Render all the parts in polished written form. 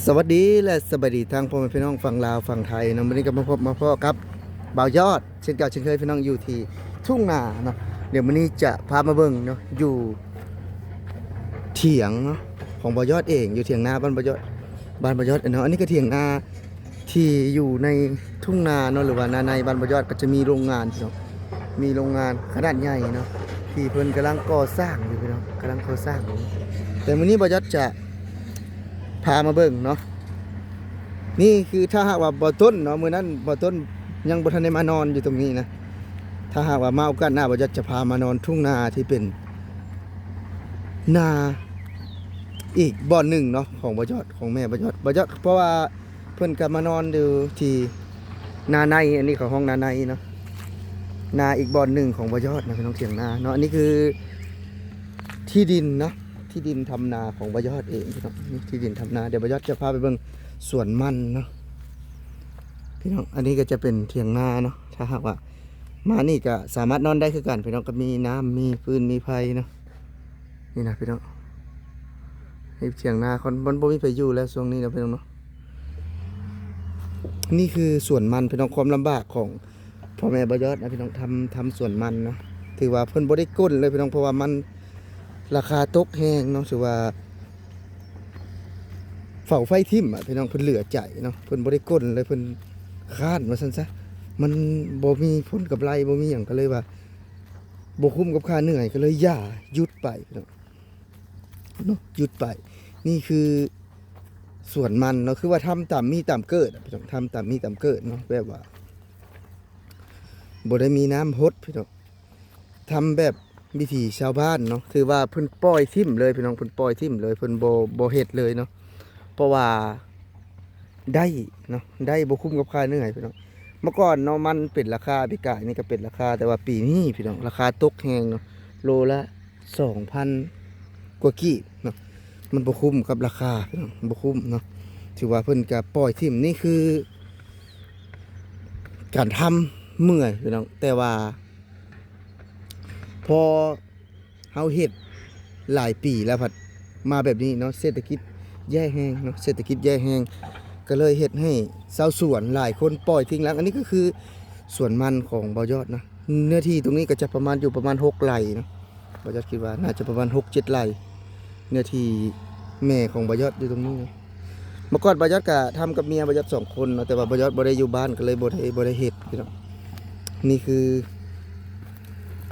สวัสดีและสบายดีทางพ่อแม่พี่น้องฝั่งลาวฝั่งไทยเนาะวันนี้ก็มาพบมาพ่อครับบ่าวยอดเช่นเก่าเช่นเคยพี่น้องอยู่ที่ทุ่งนาเนาะเดี๋ยววันนี้จะพามาเบิ่งเนาะอยู่เถียงเนาะของบ่าวยอดเองอยู่เถียงนาบ้านบ่าวยอดเนาะอันนี้ก็เถียงนาที่อยู่ในทุ่งนาเนาะหรือว่านาในบ้านบ่าวยอดก็จะมีโรงงานพี่น้องมีโรงงานขนาดใหญ่เนาะที่เพิ่นกำลังก่อสร้างอยู่พี่น้องกำลังก่อสร้างอยู่แต่วันนี้บ่าวยอดจะพามาเบิ่งเนาะ นี่คือถ้าหากว่าบ่ต้นเนาะมื้อนั้นบ่ต้นยังบ่ทันได้มานอนอยู่ตรงนี้นะถ้าหากว่ามาโอกาสหน้าบ่จะพามานอนทุ่งนาที่เป็นนาอีกบ่อนหนึ่งเนาะของบ่ยอดของแม่บ่ยอดเพราะว่าเพิ่นก็มานอนอยู่ที่นาในอันนี้ของห้องนาในเนาะนาอีกบ่อนหนึ่งของบ่ยอดนะพี่น้องเถียงนาเนาะอันนี้คือที่ดินเนาะที่ดินทำนาของบ่ยอดเองพี่น้องนี่ที่ดินทำนาเดี๋ยวบ่ยอดจะพาไปเบิ่งสวนมันเนาะพี่น้องอันนี้ก็จะเป็นเถียงนาเนาะถ้าหากว่ามานี่ก็สามารถนอนได้คือกันพี่น้องก็มีน้ำมีฟืนมีไฟเนาะนี่นะพี่น้องให้เถียงนาคนบนบ่มีไฟอยู่แล้วช่วงนี้นะพี่น้องเนาะนี่คือสวนมันพี่น้องความลำบากของพ่อแม่บ่ยอดนะพี่น้องทำสวนมันเนาะถือว่าเพิ่นบ่ได้ก้นเลยพี่น้องเพราะว่ามันราคาตกแฮงเนาะถือว่าเฝ้าไฟทิ่มอ่ะพี่น้องเพิ่นเหลือใจเนาะเพิ่นบ่ได้ก้นเลยเพิ่นค้านว่าซั่นซะมันบ่มีผลกำไรบ่มีหยังก็เลยว่าบ่คุ้มกับค่าเหนื่อยก็เลยย่าหยุดไปพี่น้องเนาะหยุดไปนี่คือสวนมันเนาะคือว่าทำตามมีตามเกิดพี่น้องทำตามมีตามเกิดเนาะแบบว่าบ่ได้มีน้ำฮดพี่น้องทำแบบวิถีชาวบ้านเนาะคือว่าเพิ่นปล่อยทิ่มเลยพี่น้องเพิ่นปล่อยทิ่มเลยเพิ่นบ่เฮ็ดเลยเนาะเพราะว่าได้เนาะได้บ่คุ้มกับค่าเหนื่อยพี่น้องเมื่อก่อนเนาะมันเป็นราคาปีกายนี่ก็เป็นราคาแต่ว่าปีนี้พี่น้องราคาตกแฮงเนาะโลละ 2,000 กว่ากีบเนาะมันบ่คุ้มกับราคาพี่น้องบ่คุ้มเนาะถือว่าเพิ่นก็ปล่อยทิ่มนี่คือการทำเมื่อยพี่น้องแต่ว่าพอเฮาเฮ็ดหลายปีแล้วพัดมาแบบนี้เนาะเศรษฐกิจแย่แฮงเนาะเศรษฐกิจแย่แฮงก็เลยเฮ็ดให้ชาวสวนหลายคนปล่อยทิ้งแล้วอันนี้ก็คือสวนมันของบ่าวยอดนะเนื้อที่ตรงนี้ก็จะประมาณอยู่ประมาณ6 ไร่เนาะบ่าวยอดคิดว่าน่าจะประมาณ6-7 ไร่เนื้อที่แม่ของบ่าวยอดอยู่ตรงนี้เมื่อก่อนบ่าวยอดก็ทำกับเมียบ่าวยอด2 คนเนาะแต่ว่าบ่าวยอดบ่ได้อยู่บ้านก็เลยบ่ได้เฮ็ดพี่น้องนี่คือ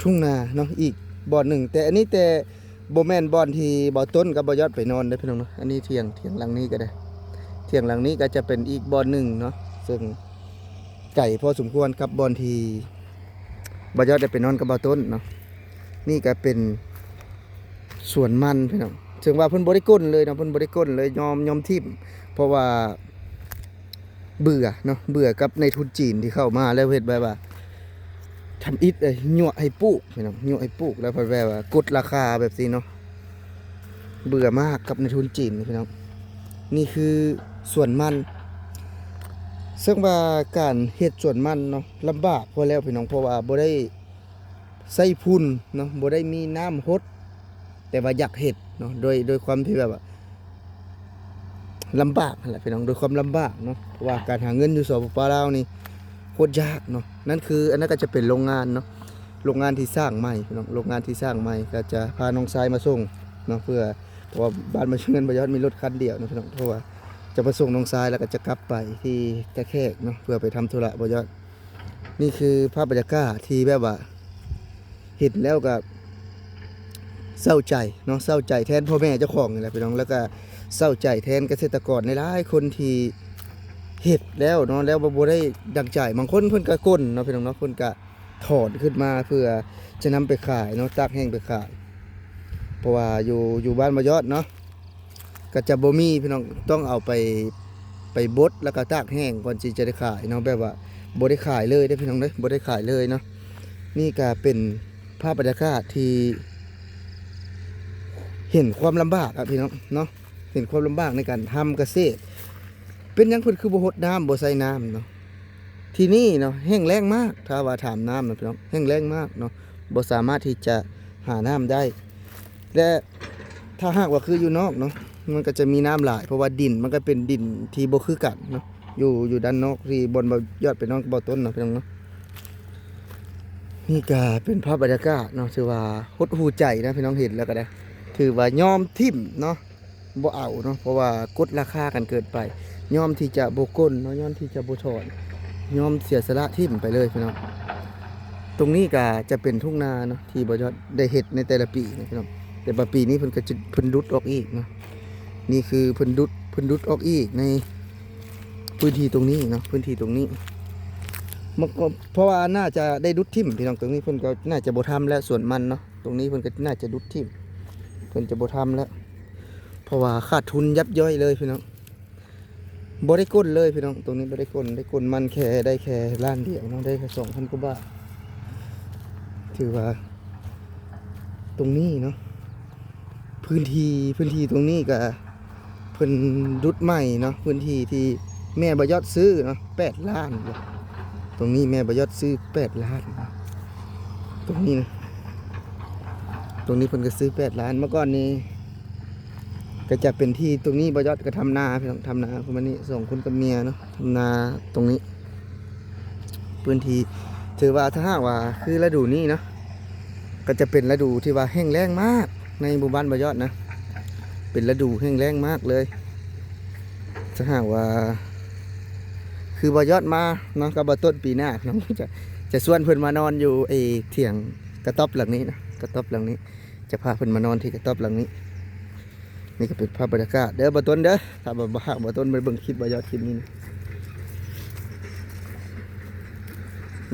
ทุ่งนาเนาะอีกบ่อนหนึ่งแต่อันนี้แต่บ่แม่นบ่อนที่บ่อต้นกับบ่ยอดไปนอนได้พี่น้องเนาะอันนี้เถียงหลังนี้ก็ได้เถียงหลังนี้ก็จะเป็นอีกบ่อนหนึ่งเนาะซึ่งไก่พอสมควรกับบ่อนที่บ่ยอดได้ไปนอนกับบ่อต้นเนาะนี่ก็เป็นสวนมันพี่น้องถึงว่าเพิ่นบ่ได้ก้นเลยเนาะเพิ่นบ่ได้ก้นเลยยอมทิ่มเพราะว่าเบื่อเนาะเบื่อกับในทุนจีนที่เข้ามาแล้วเฮ็ดแบบว่าทำอิฐเลยยั่วให้ปลูกพี่น้องยั่วให้ปลูกแล้วพอแบบว่ากดราคาแบบนี้เนาะเบื่อมากกับในทุนจีนพี่น้องนี่คือสวนมันซึ่งว่าการเฮ็ดสวนมันเนาะลำบากพอแล้วพี่น้องเพราะว่าบ่ได้ใส่พุ่นเนาะบ่ได้มีน้ำฮดแต่ว่าอยากเฮ็ดเนาะโดยความที่แบบว่าลำบากนั่นแหละพี่น้องโดยความลำบากเนาะเพราะว่าการหาเงินอยู่สปป.ลาวนี่โคตรยากเนาะนั่นคืออันนั้นก็จะเป็นโรงงานเนาะโรงงานที่สร้างใหม่พี่น้องโรงงานที่สร้างใหม่ก็จะพาน้องชายมาส่งเนาะเพื่อเพราะว่าบ้านมาเชิญบ่ยอดมีรถคันเดียวนะพี่น้องเพราะว่าจะมาส่งน้องชายแล้วก็จะกลับไปที่ตะแคกเนาะเพื่อไปทำธุระบ่ยอดนี่คือภาพบรรยากาศที่แบบว่าเห็นแล้วก็เศร้าใจเนาะเศร้าใจแทนพ่อแม่เจ้าของนี่แหละพี่น้องแล้วก็เศร้าใจแทนเกษตรกรในหลายคนที่เห็ดแล้วเนาะแล้วบ่ได้ดังใจบางคนเพิ่นก็ก้นเนาะพี่น้องเนาะเพิ่นก็ถอดขึ้นมาเพื่อจะนำไปขายเนาะตากแห้งไปขายเพราะว่าอยู่บ้านบ่ยอดเนาะก็จะบ่มีพี่น้องต้องเอาไปบดแล้วก็ตากแห้งก่อนที่จะได้ขายเนาะแบบว่าบ่ได้ขายเลยได้พี่น้องเด้บ่ได้ขายเลยเนาะนี่ก็เป็นภาพบรรยากาศที่เห็นความลำบากอ่ะพี่น้องเนาะเห็นความลำบากในการทำเกษตรเป็นยังเพิ่นคือบ่ฮดน้ำบ่ใส่น้ำเนาะที่นี่เนาะแห้งแล้งมากถ้าว่าถามน้ำนะพี่น้องแห้งแล้งมากเนาะบ่สามารถที่จะหาน้ำได้และถ้าหากว่าคืออยู่นอกเนาะ มันก็จะมีน้ำหลายเพราะว่าดินมันก็เป็นดินที่บ่คือกันเนาะอยู่ด้านนอกที่บนบ่ยอดไปนอกบ่ต้นเนาะพี่น้องเนาะนี่ก็เป็นภาพบรรยากาศเนาะถือว่าหดหูใจนะพี่น้องเห็นแล้วก็ได้ถือว่ายอมทิ่มเนาะบ่เอาเนาะเพราะว่ากดราคากันเกินไปยอมที่จะบ่ก้นเนาะยอมที่จะบ่ถอนยอมเสียสละทิ่มไปเลยพี่น้องตรงนี้ก็จะเป็นทุ่งนาเนาะที่บ่ยอดได้เฮ็ดในแต่ละปีนะพี่น้องแต่ว่าปีนี้เพิ่นก็จะเพิ่นดุดออกอีกเนาะนี่คือเพิ่นดุดออกอีกในพื้นที่ตรงนี้เนาะพื้นที่ตรงนี้มันก็เพราะว่าน่าจะได้ดุดทิ่มพี่น้องตรงนี้เพิ่นก็น่าจะบ่ทำแล้วส่วนมันเนาะตรงนี้เพิ่นก็น่าจะดุดทิ่มเพิ่นจะบ่ทำแล้วเพราะว่าขาดทุนยับย่อยเลยพี่น้องบ่ได้ก้นเลยพี่น้องตรงนี้บ่ได้ก้นมันแค่ได้แค่ล้านเดียวเนาะได้แค่2,000 กว่าบาทถือว่าตรงนี้เนาะพื้นที่ตรงนี้ก็เพิ่นดุดใหม่เนาะพื้นที่ที่แม่บ่ยอดซื้อเนาะ8 ล้านตรงนี้แม่บ่ยอดซื้อ8 ล้านตรงนี้นะตรงนี้เพิ่นก็ซื้อ8 ล้านเมื่อก่อนนี้ก็จะเป็นที่ตรงนี้บ่ยอดก็ทำนาพี่น้องทำนาประมาณนี้2 คนกับเมียเนาะทำนาตรงนี้พื้นที่ถือว่าถ้าหากว่าคือฤดูนี้เนาะก็จะเป็นฤดูที่ว่าแห้งแล้งมากในหมู่บ้านบ่ยอดนะเป็นฤดูแห้งแล้งมากเลยถ้าหากว่าคือบ่ยอดมาเนาะกับบ่ต้นปีหน้าน้องจะชวนเพิ่นมานอนอยู่ไอ้เถียงกระต๊อบหลังนี้นะกระต๊อบหลังนี้จะพาเพิ่นมานอนที่กระต๊อบหลังนี้นี่ก็เป็นภาพบรรยากาศเด้อบ่ต้นเด้อถ้าบ่ต้นไปเบิ่งคลิปบ่ยอดคลิปนี้นะ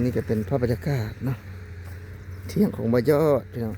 นี่ก็เป็นภาพบรรยากาศเนาะเที่ยงของบ่ยอดพี่น้อง